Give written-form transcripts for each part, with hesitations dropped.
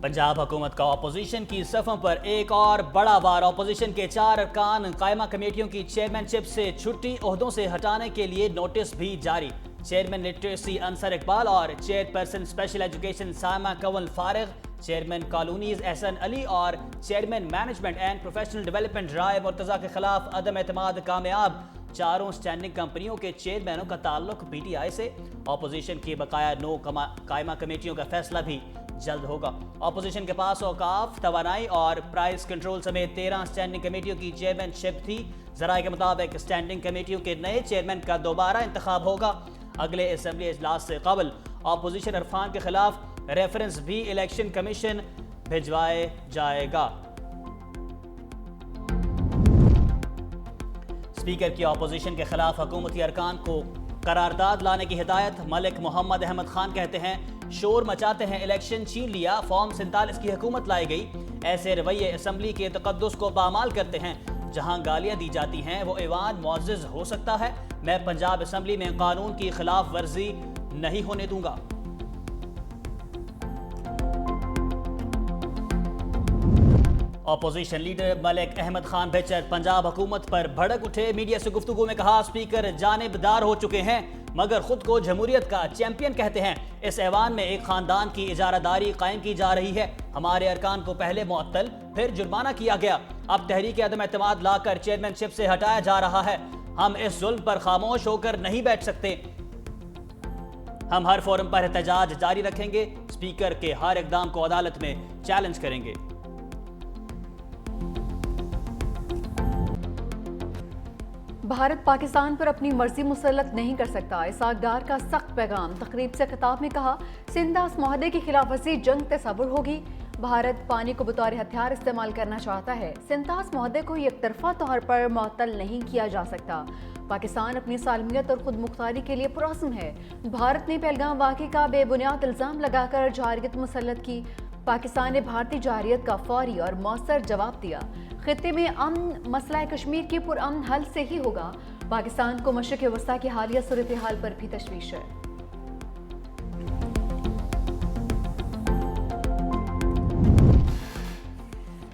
पंजाब हुकूमत का अपोजिशन की सफ़ों पर एक और बड़ा वार। अपोजिशन के 4 अरकान कायमा कमेटियों की चेयरमैनशिप से छुट्टी ओहदों से हटाने के लिए नोटिस भी जारी। चेयरमैन लिटरेसी अंसर इकबाल और चेयरपर्सन स्पेशल एजुकेशन सामा कंवल फारिग, चेयरमैन कॉलोनीज एहसन अली और chairman management and professional development Rai Murtaza के खिलाफ अदम एतमाद कामयाब। चारों स्टैंडिंग कंपनियों के चेयरमैनों का ताल्लुक पीटीआई से। अपोजिशन की बकाया 9 कायमा कमेटियों का फैसला भी जल्द होगा। अपोजिशन के पास औकाफ, तवानाई और प्राइस कंट्रोल समेत 13 स्टैंडिंग कमेटियों की चेयरमैनशिप थी। जराये के मुताबिक स्टैंडिंग कमेटियों के नए चेयरमैन का दोबारा इंतखाब होगा। अगले असेंबली इजलास से कबल अपोजिशन अरफान के खिलाफ रेफरेंस भी इलेक्शन कमीशन भिजवाया जाएगा। स्पीकर की अपोजिशन के खिलाफ हुकूमती अरकान को करारदाद लाने की हिदायत। मलिक मोहम्मद अहमद खान कहते हैं, शोर मचाते हैं, इलेक्शन छीन लिया, फॉर्म 47 की हुकूमत लाई गई। ऐसे रवैये असम्बली के तकद्दुस को पामाल करते हैं। जहां गालियां दी जाती हैं वो ऐवान मुअज़्ज़ज़ हो सकता है। मैं पंजाब असम्बली में कानून की खिलाफ वर्जी नहीं होने दूंगा। अपोजिशन लीडर मलिक अहमद खान बेचर पंजाब हुकूमत पर भड़क उठे। मीडिया से गुफ्तगू में कहा, स्पीकर जानिबदार हो चुके हैं मगर खुद को जमहूरियत का चैंपियन कहते हैं। इस ऐवान में एक खानदान की इजारादारी कायम की जा रही है। हमारे अरकान को पहले मुअत्तल फिर जुर्माना किया गया, अब तहरीक अदम एतमाद लाकर चेयरमैनशिप से हटाया जा रहा है। हम इस जुल्म पर खामोश होकर नहीं बैठ सकते। हम हर फोरम पर एहतजाज जारी रखेंगे। स्पीकर के हर इकदाम को अदालत में चैलेंज करेंगे। भारत पाकिस्तान पर अपनी मर्जी मुसल्लत नहीं कर सकता। इसाक डार का सख्त पैगाम। तकरीब से खिताब में कहा, सिंधास मुआहदे की खिलाफ वर्जी जंग तस्वुर होगी। भारत पानी को बतौर हथियार इस्तेमाल करना चाहता है। सिंधास मुआहदे को एक तरफा तौर पर मुअत्तल नहीं किया जा सकता। पाकिस्तान अपनी सालमियत और खुद मुख्तारी के लिए पुरअज़्म है। भारत ने पहलगाम वाक़े का बेबुनियाद इल्ज़ाम लगाकर जारियत मुसल्लत की। पाकिस्तान ने भारतीय जारियत का फौरी और मौसर जवाब दिया। खित्ते में अमन मसला कश्मीर के पुरअमन हल से ही होगा। पाकिस्तान को मशरिक़ वस्ता की हालिया सूरत हाल पर भी तशवीश है।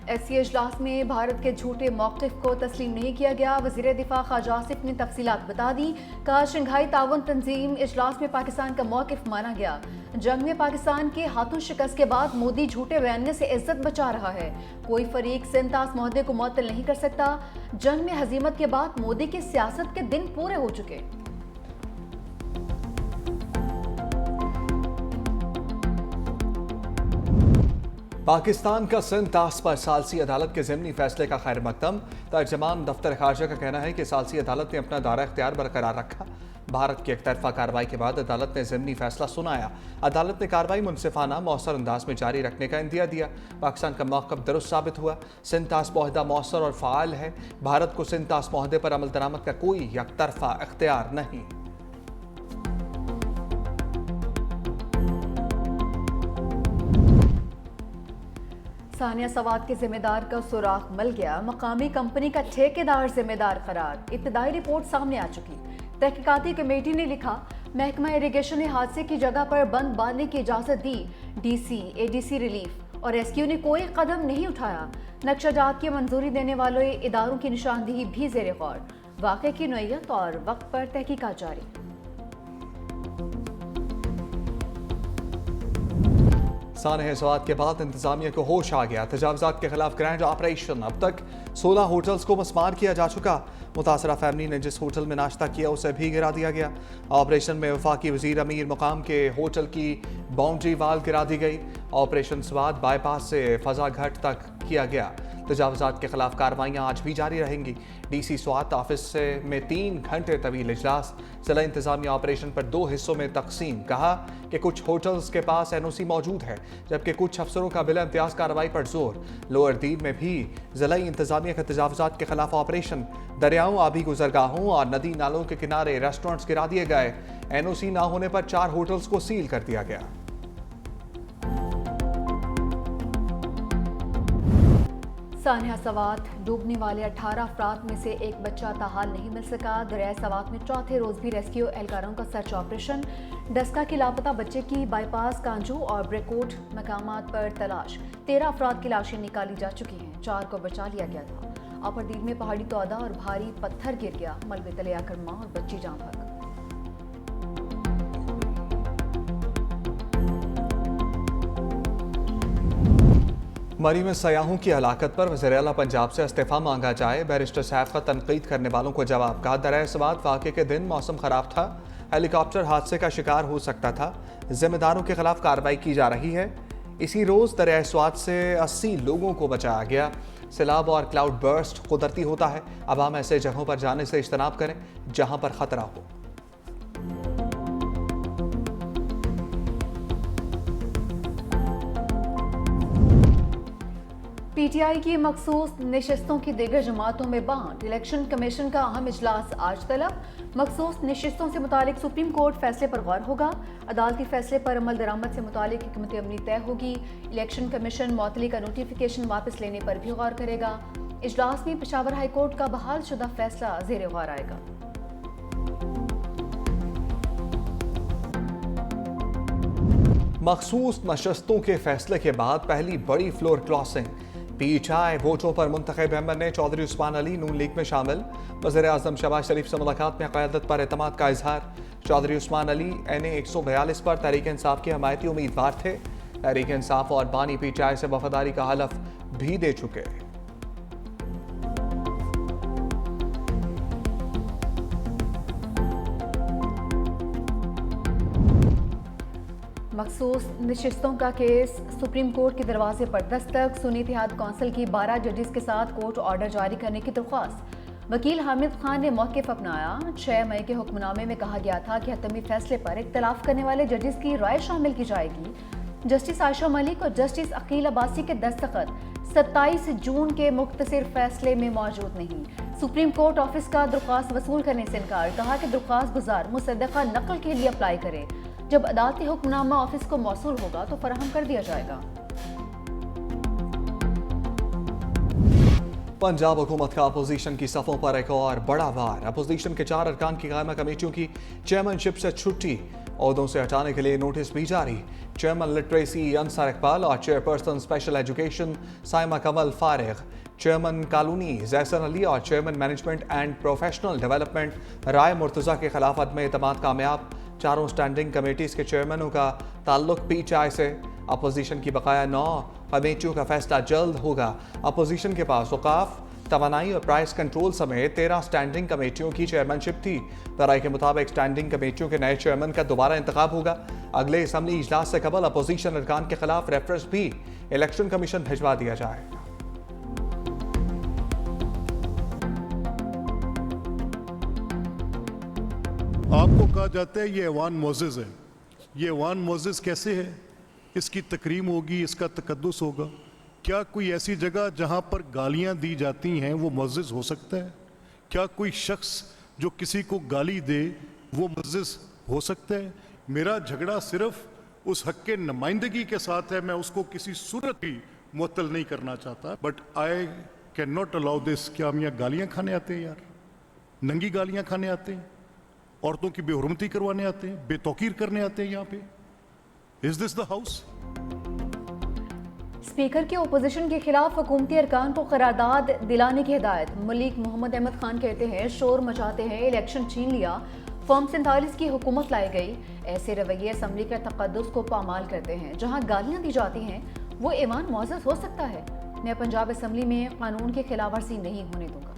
एससी इजलास में भारत के झूठे मौक़िफ़ को तस्लीम नहीं किया गया। वज़ीर दिफा ख्वाजा आसिफ ने तफसीलात बता दी। कहा, शंघाई ताउन तंजीम इजलास में पाकिस्तान का मौक़िफ़ माना गया। जंग में पाकिस्तान के हाथों शिकस्त के बाद मोदी झूठे बयानियों से इज्जत बचा रहा है। कोई फरीक सिंतास मुआहदे को मुअत्तल नहीं कर सकता। जंग में हजीमत के बाद मोदी की सियासत के दिन पूरे हो चुके। पाकिस्तान का सिंतास पर सालसी अदालत के ज़िमनी फैसले का खैर मकदम। तर्जमान दफ्तर खारजा का कहना है कि सालसी अदालत ने अपना दायरा इख्तियार बरकरार रखा। भारत की एकतरफा कार्रवाई के बाद अदालत ने ज़िमनी फैसला सुनाया। अदालत ने कार्रवाई मुनसिफाना मौसर अंदाज में जारी रखने का इंदिया दिया। पाकिस्तान का मौक़िफ़ दुरुस्त साबित हुआ। सिंतास मुआहदा मौसर और फ़ाल है। भारत को सिंतास मुआहदे पर अमल दरामद का कोई एकतरफा इख्तियार नहीं। सानिया सवाद के जिम्मेदार का सुराख मिल गया। मकामी कंपनी का ठेकेदार जिम्मेदार करार। इब्तदाई रिपोर्ट सामने आ चुकी। तहकीकाती कमेटी ने लिखा, महकमा इरिगेशन ने हादसे की जगह पर बंद बांधने की इजाज़त दी। डीसी, एडीसी रिलीफ और रेस्क्यू ने कोई कदम नहीं उठाया। नक्शाजात की मंजूरी देने वाले इदारों की निशानदेही भी ज़ेर गौर। वाक़े की नौइयत और वक्त पर तहकीकात जारी। सानह सवाद के बाद इंतजामिया को होश आ गया। तजावजात के खिलाफ ग्रैंड ऑपरेशन। अब तक 16 होटल्स को मस्मार किया जा चुका। मुतासरा फैमिली ने जिस होटल में नाश्ता किया उसे भी गिरा दिया गया। ऑपरेशन में वफाकी वजीर अमीर मुकाम के होटल की बाउंड्री वाल गिरा दी गई। ऑपरेशन स्वाद बाईपास से फजा घाट तक किया गया। तजावजात के खिलाफ कार्रवाइयाँ आज भी जारी रहेंगी। डीसी स्वात ऑफिस में 3 घंटे तवील इजलास। जिला इंतजामिया ऑपरेशन पर 2 हिस्सों में तकसीम। कहा कि कुछ होटल्स के पास एनओसी मौजूद है जबकि कुछ अफसरों का बिला इम्तियाज कार्रवाई पर जोर। लोअर दीव में भी जिला इंतजामिया के तजावजात के खिलाफ ऑपरेशन। दरियाओं, आबी गुजरगाहों और नदी नालों के किनारे रेस्टोरेंट्स गिरा दिए गए। एनओसी ना होने पर 4 होटल्स को सील कर दिया गया। सानिया सवात डूबने वाले 18 अफराद में से एक बच्चा ताहाल नहीं मिल सका। दरिया सवात में चौथे रोज भी रेस्क्यू एहलकारों का सर्च ऑपरेशन। डस्का के लापता बच्चे की बाईपास कांजू और ब्रेकोट मकामात पर तलाश। 13 अफराद की लाशें निकाली जा चुकी हैं, 4 को बचा लिया गया था। अपरदीप में पहाड़ी तौदा और भारी पत्थर गिर गया, मलबे तले आकर मां और बच्ची जान बच। मरी में सयाहों की हलाकत पर वज़ीर-ए-आला पंजाब से इस्तीफा मांगा जाए। बैरिस्टर सैफ का तनकीद करने वालों को जवाब। कहा, दरिया सवात वाक़े के दिन मौसम ख़राब था, हेलीकॉप्टर हादसे का शिकार हो सकता था, जिम्मेदारों के खिलाफ कार्रवाई की जा रही है। इसी रोज़ दरिया सवात से 80 लोगों को बचाया गया। सैलाब और क्लाउड बर्स्ट कुदरती होता है, अवाम ऐसे जगहों पर जाने से इज्तनाब करें जहाँ पर ख़तरा हो। पीटीआई की मखसूस नशिस्तों की दीगर जमातों में बांट। इलेक्शन कमीशन का अहम इजलास आज तलब। मखसूस नशिस्तों से मुतालिक सुप्रीम कोर्ट फैसले पर गौर होगा। अदालती फैसले पर अमल दरामद से मुतालिक हिकमत अमली तय होगी। इलेक्शन कमीशन मुअत्तली का नोटिफिकेशन वापस लेने पर भी गौर करेगा। इजलास में पेशावर हाई कोर्ट का बहाल शुदा फैसला ज़ेर गौर आएगा। मखसूस नशस्तों के फैसले के बाद पहली बड़ी फ्लोर क्रॉसिंग। पीटीआई वोटों पर मुंतखब मेंबर ने चौधरी उस्मान अली नून लीग में शामिल। वज़ीर-ए-आज़म शहबाज शरीफ से मुलाकात में क़यादत पर एतमाद का इजहार। चौधरी उस्मान अली NA 142 पर तहरीक इंसाफ के हमायती उम्मीदवार थे। तहरीक इंसाफ और बानी पीटीआई से वफादारी का हलफ भी दे चुके। मखसूस नशिस्तों का केस सुप्रीम कोर्ट के दरवाजे पर दस्तक। सुन्नी इत्तेहाद कौंसिल की 12 जजेस के साथ कोर्ट ऑर्डर जारी करने की दरख्वास्त। वकील हामिद खान ने मौक़िफ़ अपनाया। 6 मई के हुक्मनामे में कहा गया था कि हतमी फैसले पर इख्तलाफ करने वाले जजेस की राय शामिल की जाएगी। जस्टिस आयशा मलिक और जस्टिस अकील अब्बासी के दस्तखत 27 जून के मुख्तसर फैसले में मौजूद नहीं। सुप्रीम कोर्ट ऑफिस का दरख्वास्त वसूल करने से इनकार। कहा कि दरख्वास्त गुजार मुसद्दक़ा नकल के लिए अप्लाई करे। जब अदालती हुक्मनामा ऑफिस को मौसूल होगा तो फराहम कर दिया जाएगा। पंजाब हुकूमत का अपोजिशन की सफ़ों पर एक और बड़ा वार। अपोजिशन के 4 अरकान की कायमा कमेटियों की चेयरमैनशिप से छुट्टी, ओहदों से हटाने के लिए नोटिस भी जारी। चेयरमैन लिटरेसी अंसार इकबाल और chairperson special education Saima Kamal फारिग, चेयरमैन कॉलोनी जैसन अली और chairman management and professional development Rai Murtaza के खिलाफ अदम एतमाद कामयाब। चारों स्टैंडिंग कमेटीज़ के चेयरमैनों का ताल्लुक पीटीआई से। अपोजिशन की बकाया 9 कमेटियों का फैसला जल्द होगा। अपोजिशन के पास औकाफ, तवानाई और प्राइस कंट्रोल समेत 13 स्टैंडिंग कमेटियों की चेयरमैनशिप थी। राय के मुताबिक स्टैंडिंग कमेटियों के नए चेयरमैन का दोबारा इंतखाब होगा। अगले असम्बली इजलास से कबल अपोजिशन अरकान के खिलाफ रेफरेंस भी इलेक्शन कमीशन भिजवा दिया जाएगा। आपको कहा जाता है ये ऐवान मोज़ेज़ है। ये ऐवान मोज़ेज़ कैसे है? इसकी तकरीम होगी, इसका तकद्दुस होगा। क्या कोई ऐसी जगह जहां पर गालियां दी जाती हैं वो मोज़ेज़ हो सकता है? क्या कोई शख्स जो किसी को गाली दे वो मोज़ेज़ हो सकता है? मेरा झगड़ा सिर्फ उस हक के नुमाइंदगी के साथ है। मैं उसको किसी सूरत भी मुअत्तल नहीं करना चाहता, but I can not allow this. क्या हम यहाँ गालियाँ खाने आते हैं यार? नंगी गालियाँ खाने आते हैं? औरतों की बेहुरमती करवाने आते हैं? बेतौकीर करने आते हैं यहाँ पे? Is this the house? Speaker की ओपोजिशन के खिलाफ हुकूमती अरकान को करारदाद दिलाने की हिदायत। मलिक मोहम्मद अहमद खान कहते हैं शोर मचाते हैं, इलेक्शन छीन लिया, फॉर्म 47 की हुकूमत लाई गई। ऐसे रवैये असम्बली के तकद्दुस को पामाल करते हैं। जहां गालियां दी जाती हैं वो ऐवान मोज़ेज़ हो सकता है। मैं पंजाब असम्बली में कानून की खिलाफ वर्जी नहीं होने दूंगा।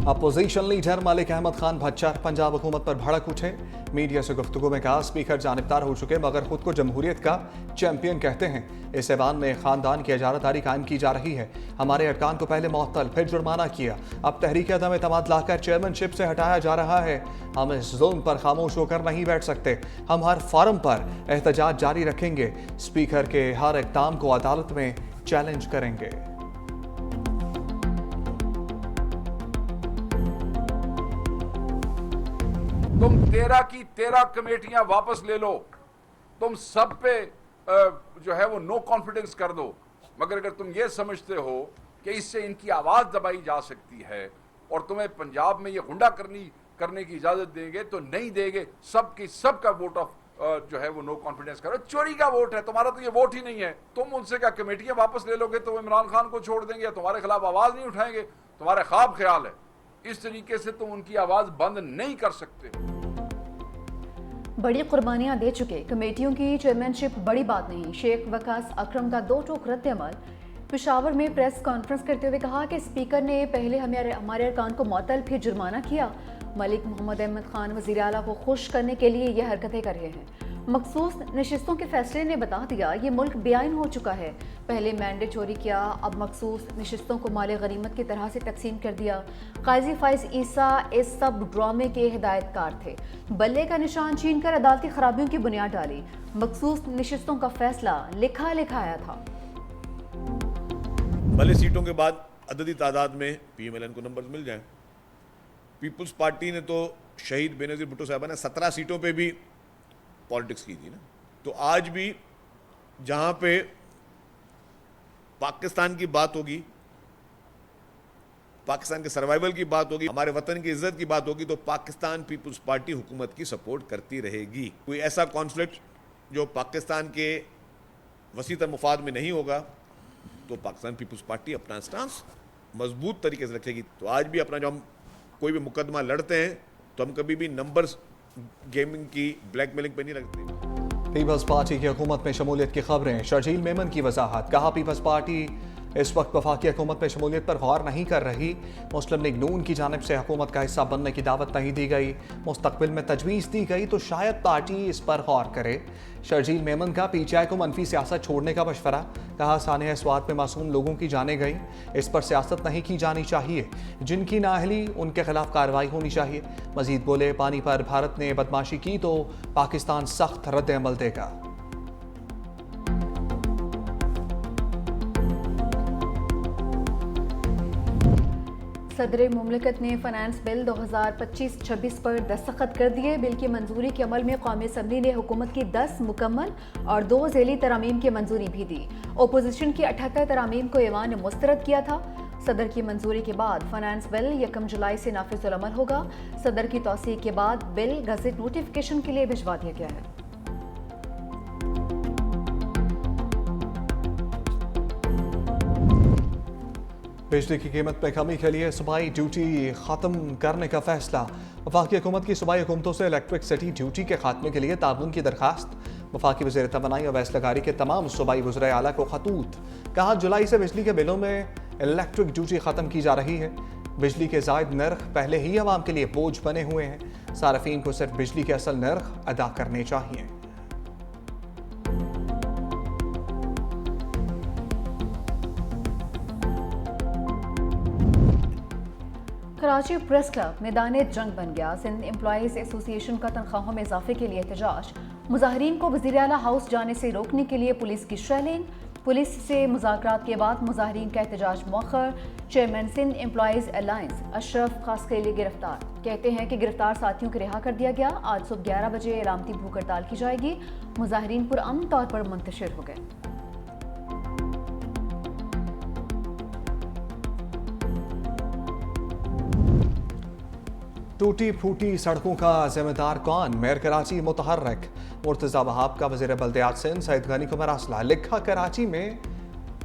अपोजिशन लीडर मलिक अहमद खान भच्चर पंजाब हुकूमत पर भड़क उठे। मीडिया से गुफ्तगू में कहा स्पीकर जानिबदार हो चुके मगर खुद को जमहूरियत का चैंपियन कहते हैं। इस ऐवान में खानदान की इजारादारी कायम की जा रही है। हमारे अरकान को पहले मुअत्तल फिर जुर्माना किया, अब तहरीक अदम एतमाद लाकर चेयरमैनशिप से हटाया जा रहा है। हम इस जुल्म पर खामोश होकर नहीं बैठ सकते। हम हर फॉरम पर एहतजाज जारी रखेंगे। स्पीकर के हर इक़दाम को अदालत में चैलेंज करेंगे। तुम 13 की 13 कमेटियां वापस ले लो। तुम सब पे जो है वो नो कॉन्फिडेंस कर दो, मगर अगर तुम ये समझते हो कि इससे इनकी आवाज़ दबाई जा सकती है और तुम्हें पंजाब में ये गुंडा करने की इजाज़त देंगे तो नहीं देंगे। सबका वोट ऑफ जो है वो नो कॉन्फिडेंस करो। चोरी का वोट है, तुम्हारा तो ये वोट ही नहीं है। तुम उनसे क्या कमेटियां वापस ले लोगे तो वो इमरान खान को छोड़ देंगे या तुम्हारे खिलाफ आवाज़ नहीं उठाएंगे? तुम्हारा ख्वाब ख्याल है। इस तरीके से तुम उनकी आवाज़ बंद नहीं कर सकते। बड़ी कुर्बानियां दे चुके कमेटियों की चेयरमैनशिप बड़ी बात नहीं। शेख वकास अकरम का दो टोक रद्द-ए-अमल। पेशावर में प्रेस कॉन्फ्रेंस करते हुए कहा कि स्पीकर ने पहले हमारे अरकान को मअतल फिर जुर्माना किया। मलिक मोहम्मद अहमद खान वज़ीर आला को खुश करने के लिए यह हरकतें कर रहे हैं। मखसूस नशिस्तों के फैसले ने बता दिया ये मुल्क बेआइन हो चुका है। पहले मैंडेट चोरी किया, अब मखसूस नशिस्तों को माले गनीमत की तरह से तकसीम कर दिया। काजी फाइज ईसा इस सब ड्रामे के हिदायतकार थे। बल्ले का निशान छीन कर अदालती खराबियों की बुनियाद डाली। मखसूस नशिस्तों का फैसला लिखा आया था। भले सीटों के बाद अददी तादाद में PMLN को नंबर मिल जाएं। पीपल्स पार्टी ने तो शहीद बेनज़ीर भुट्टो साहबा ने 17 सीटों पे भी पॉलिटिक्स की थी ना। तो आज भी जहां पे पाकिस्तान की बात होगी, पाकिस्तान के सर्वाइवल की बात होगी, हमारे वतन की इज्जत की बात होगी, तो पाकिस्तान पीपल्स पार्टी हुकूमत की सपोर्ट करती रहेगी। कोई ऐसा कॉन्फ्लिक्ट जो पाकिस्तान के वसीतर मुफाद में नहीं होगा तो पाकिस्तान पीपल्स पार्टी अपना स्टांस मजबूत तरीके से रखेगी। तो आज भी अपना जो हम कोई भी मुकदमा लड़ते हैं तो हम कभी भी नंबर्स गेमिंग की ब्लैकमेलिंग पे नहीं रखते। पीपल्स पार्टी की हुकूमत में शमूलियत की खबरें। शर्जील मेमन की वजाहत। कहा पीपल्स पार्टी इस वक्त वफाकी हुकूमत में शमूलियत पर गौर नहीं कर रही। मुस्लिम लीग नून की जानिब से हुकूमत का हिस्सा बनने की दावत नहीं दी गई। मुस्तकबिल में तजवीज़ दी गई तो शायद पार्टी इस पर गौर करे। शर्जील मेमन का PTI को मनफी सियासत छोड़ने का मशवरा। कहा सानिया स्वात में मासूम लोगों की जाने गई, इस पर सियासत नहीं की जानी चाहिए। जिनकी नाअहली उनके खिलाफ कार्रवाई होनी चाहिए। मजीद बोले पानी पर भारत ने बदमाशी की तो पाकिस्तान सख्त रद्द अमल देगा। सदर मुमलिकत ने फाइनेंस बिल 2025-26 पर दस्तखत कर दिए। बिल की मंजूरी के अमल में कौमी असम्बली ने हुकूमत की 10 मुकम्मल और 2 ज़ैली तरामीम की मंजूरी भी दी। ओपोजिशन की 78 तरामीम को ईवान ने मुस्तरद किया था। सदर की मंजूरी के बाद फाइनेंस बिल 1 जुलाई से नाफिजुल अमल होगा। सदर की तौसीक के बाद बिल गज़ट नोटिफिकेशन के लिए भिजवा दिया गया है। बिजली की कीमत में कमी के लिए सूबाई ड्यूटी ख़त्म करने का फैसला। वफाकी हुकूमत की सूबाई हुकूमतों से इलेक्ट्रिसिटी ड्यूटी के खात्मे के लिए ताउन की दरखास्त। वफाकी वज़ीर तवानाई और वैसलगारी के तमाम सूबाई वज़राए आला को खतूत। कहा जुलाई से बिजली के बिलों में इलेक्ट्रिक ड्यूटी ख़त्म की जा रही है। बिजली के ज़ायद नर्ख पहले ही आवाम के लिए बोझ बने हुए हैं। सार्फिन को सिर्फ बिजली के असल नर्ख अदा करने चाहिए। कराची प्रेस क्लब मैदान जंग बन गया। सिंध एम्प्लॉइज एसोसिएशन का तनख्वाहों में इजाफे के लिए एहतजाज। मुजाहिरीन को वज़ीर आला हाउस जाने से रोकने के लिए पुलिस की शेलिंग। पुलिस से मुज़ाकरात के बाद मुजाहिरीन का एहतजाज मौखर। Chairman Sindh employees alliance Ashraf Khaskheli गिरफ्तार। कहते हैं कि गिरफ्तार साथियों को रिहा कर दिया गया। आज सुबह 11 बजे अलामती भूख हड़ताल की जाएगी। मुजाहिरीन पुरअमन तौर पर मुंतशिर हो गए। टूटी फूटी सड़कों का जिम्मेदार कौन? मेयर कराची मुतहर्रिक। मुर्तज़ा वहाब का वज़ीर बल्दियात सिंध सईद गनी को मरासला। लिखा कराची में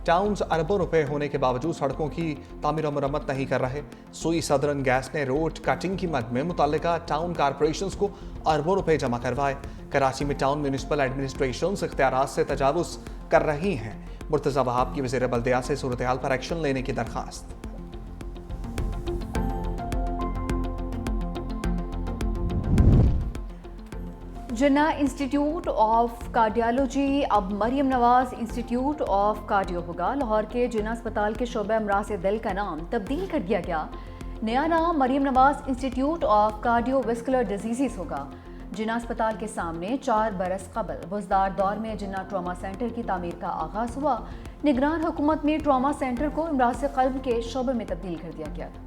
टाउन्स अरबों रुपए होने के बावजूद सड़कों की तामीर और मरम्मत नहीं कर रहे। सुई सदरन गैस ने रोड कटिंग की मद में मुतल्लिका टाउन कारपोरेशंस को अरबों रुपए जमा करवाए। कराची में टाउन म्यूनिसिपल एडमिनिस्ट्रेशन इख्तियारात से तजावुज़ कर रही हैं। मुर्तज़ा वहाब की वज़ीर बल्दियात से सूरत हाल पर एक्शन लेने की दरख्वास्त। जिन्ना इंस्टीट्यूट ऑफ कार्डियोलॉजी अब Maryam Nawaz institute of cardio होगा। लाहौर के जिन्ना अस्पताल के शोबे अमराज दिल का नाम तब्दील कर दिया गया। नया नाम Maryam Nawaz institute of cardiovascular disease होगा। जिन्ना अस्पताल के सामने 4 बरस कबल बुज़दार दौर में जिन्ना ट्रॉमा सेंटर की तामीर का आगाज़ हुआ। निगरान हुकूमत में ट्रॉमा सेंटर को अमराज क़ल्ब के शोबे में तब्दील कर दिया गया था।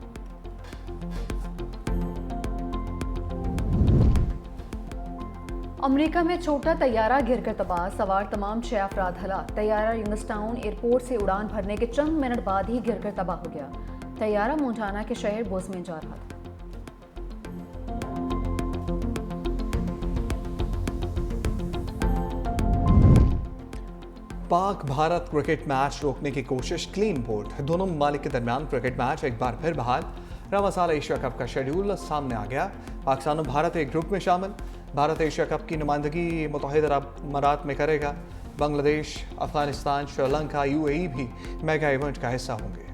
अमेरिका में छोटा तैयारा गिरकर तबाह, सवार तमाम 6 अफराद हलाक। तैयारा यंगस्टाउन एयरपोर्ट से उड़ान भरने के चंद मिनट बाद ही गिरकर तबाह हो गया। तैयारा मोंटाना के शहर बोस्टन जा रहा था। पाक भारत क्रिकेट मैच रोकने की कोशिश, क्लीन बोल्ड। दोनों ममालिक के दरमियान क्रिकेट मैच एक बार फिर बहाल। रवा साल एशिया कप का शेड्यूल सामने आ गया। पाकिस्तान और भारत एक ग्रुप में शामिल। भारत एशिया कप की नुमाइंदगी मुत्तहिदा अरब अमारात में करेगा। बांग्लादेश, अफगानिस्तान, श्रीलंका, UAE भी मेगा इवेंट का हिस्सा होंगे।